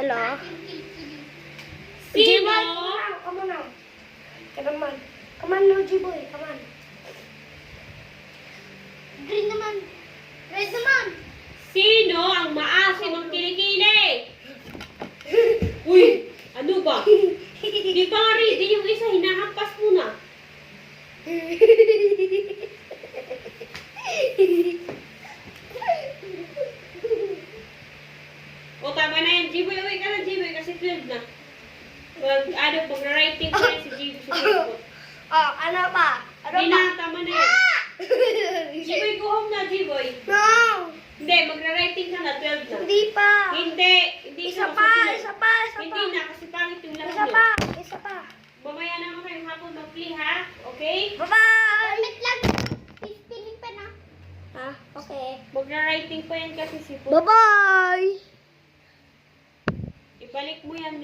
Hello? Sino? Come on now. Come on. Come on, no, G-boy. Come on. Green naman. Red naman. Sino ang maasim ang kilikili? Uy! Ano ba? Di pa nga ready yung isa, hinahampas mo na. O tama na yan, Jiboy. Uwi ka na, Jiboy, kasi 12 na. Pag-writing ko na si Jiboy sa Facebook. Oh, ano pa? Ano Hindi pa? na, tama na yan. Jiboy, go home na, Jiboy. No! Hindi, mag-writing ka na, 12 na. Hindi pa. Hindi Isa ka pa, masusunod. isa pa, isa Hindi pa. na, kasi pangit yung laro Isa nyo. pa, isa pa. Mamaya naman kayong hapon mag-play, ha? Okay? Bye-bye! Wait lang. Pispilin pa na. Ha? Okay. Mag-writing pa yan kasi si Put. Bye-bye! Ibalik mo yan